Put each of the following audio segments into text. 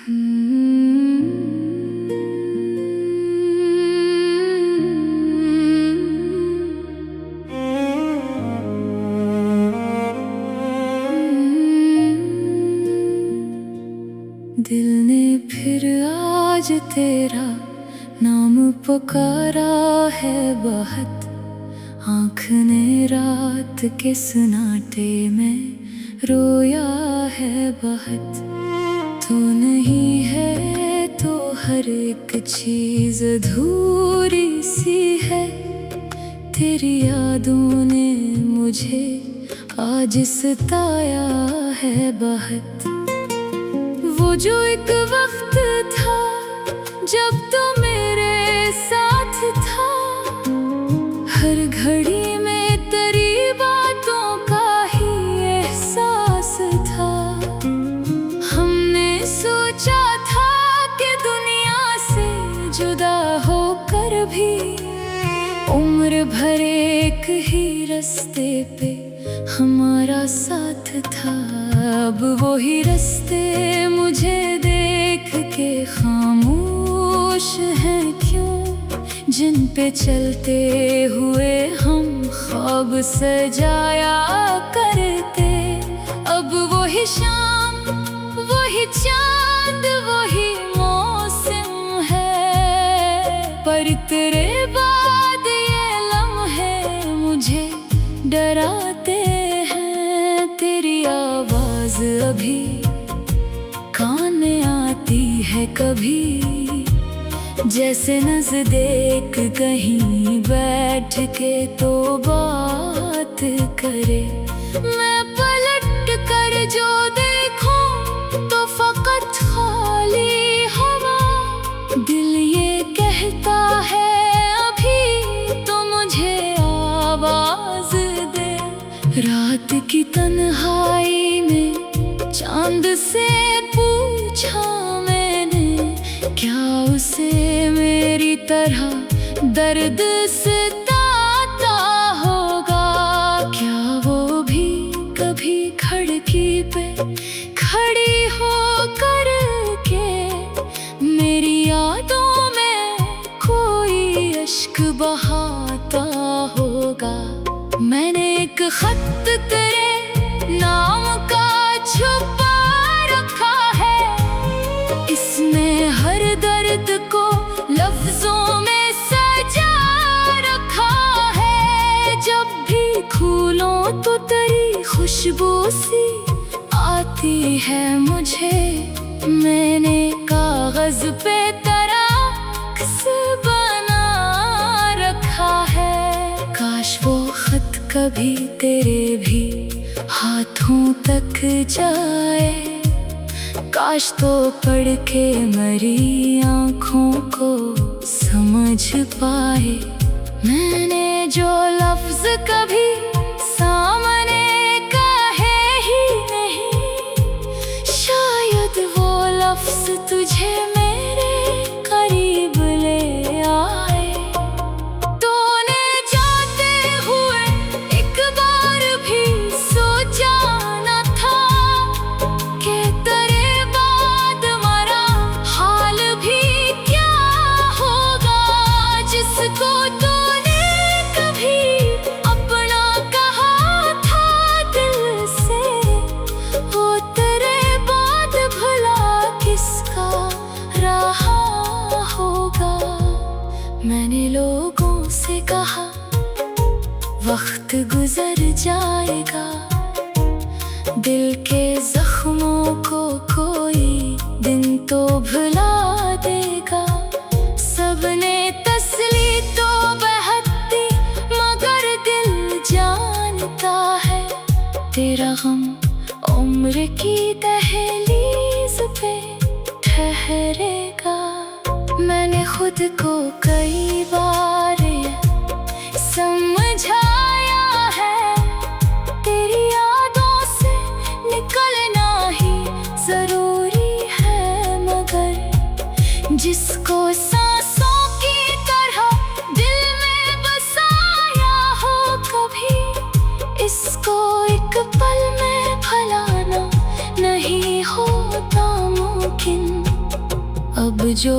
दिल ने फिर आज तेरा नाम पुकारा है बहुत। आँख ने रात के सन्नाटे में रोया है बहुत। तू नहीं है तो हर एक चीज अधूरी सी है। तेरी यादों ने मुझे आज सताया है बहुत। वो जो एक वक्त था जब तो मेरे साथ था, हर घड़ी में तेरी बातों का ही एहसास था। हमने सोचा था कि दुनिया से जुदा होकर भी उम्र भर एक ही रास्ते पे हमारा साथ था। अब वही रास्ते मुझे देख के खामोश हैं क्यों, जिन पे चलते हुए हम ख्वाब सजाया करते। अब वही शाम, वही चांद, वही मौसम है, पर तेरे बाद ये लम्हे मुझे डराते हैं। तेरी आवाज अभी कान में आती है कभी, जैसे नज़दीक कहीं बैठ के तो बात करे। मैं पलट कर जो देखूं तो फकत खाली हवा। दिल ये कहता है अभी तो मुझे आवाज दे। रात की तन्हाई में चांद से पूछा मैंने, क्या उसे मेरी तरह दर्द सताता होगा। क्या वो भी कभी खिड़की पे खड़ी हो कर के मेरी यादों में कोई अश्क बहाता होगा। मैंने एक खत तेरे नाम का छुपा रखा है, इसमें हर दर्द को लफ्जों में सजा रखा है। जब भी खोलो तो तेरी खुशबू सी आती है मुझे। मैंने कागज पे तेरा अक्स बना रखा है। काश वो खत कभी तेरे भी हाथों तक जाए। काश तो पढ़ के मरी आँखों को समझ पाए। मैंने जो लफ्ज कभी सामने कहे ही नहीं, शायद वो लफ्ज तुझे मेरे करीब ले आए। तूने जाते हुए एक बार भी सोचा न था कि तेरे बाद मरा हाल भी क्या होगा। जिसको तूने कभी अपना कहा था दिल से, वो तेरे बाद भला किसका रहा होगा। मैंने लोगों से कहा वक्त गुजर जाएगा, दिल के जख्मों को कोई दिन तो भुला देगा। सबने तसली तो बहुत दी मगर दिल जानता है तेरा गम उम्र की दहलीज पे ठहरेगा। मैंने खुद को कई बार समझाया है, तेरी यादों से निकलना ही जरूरी है। मगर जिसको सांसों की तरह दिल में बसाया हो कभी, इसको एक पल में भुलाना नहीं होता मुमकिन। अब जो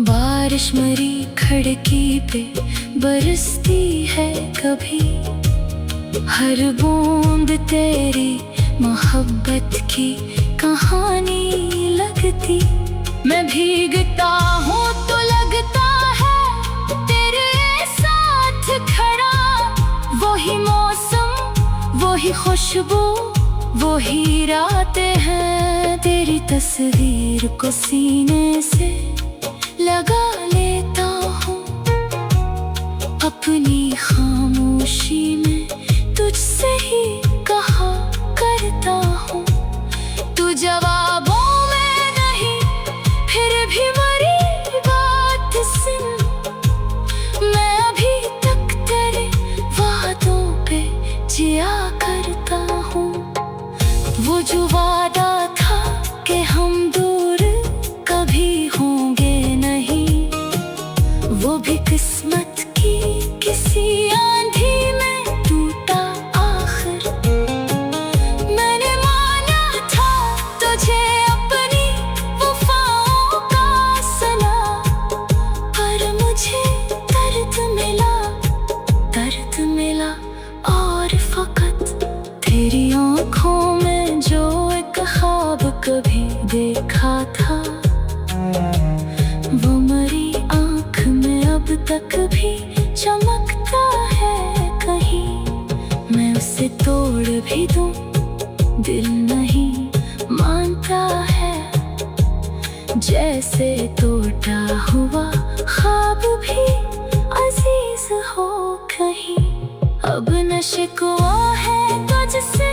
बारिश मेरी खिड़की पे बरसती है कभी, हर बूंद तेरी मोहब्बत की कहानी लगती। मैं भीगता हूँ तो लगता है तेरे साथ खड़ा, वही मौसम, वही खुशबू, वही रातें हैं। तेरी तस्वीर को सीने से लगा लेता हूँ, अपनी खामोशी में तुझसे ही कहा करता हूँ। तू जवाबों में नहीं, फिर भी मेरी बात सुन। मैं अभी तक तेरे वादों पे जिया करता हूँ। वो जो वादा था कि हम दूर कभी होंगे नहीं, वो भी किस्मत की किसी आंधी में टूटा आखिर। मैंने माना था तुझे अपनी वफाओं का सना, पर मुझे दर्द मिला और फकत तेरी आँखों में जो एक ख्वाब कभी देखा था, वो मेरी आँख में अब तक भी चमकता है कहीं। मैं उसे तोड़ भी दूं, दिल नहीं मानता है, जैसे टूटा हुआ ख्वाब भी अजीज हो कहीं। अब न शिकवा है तुझसे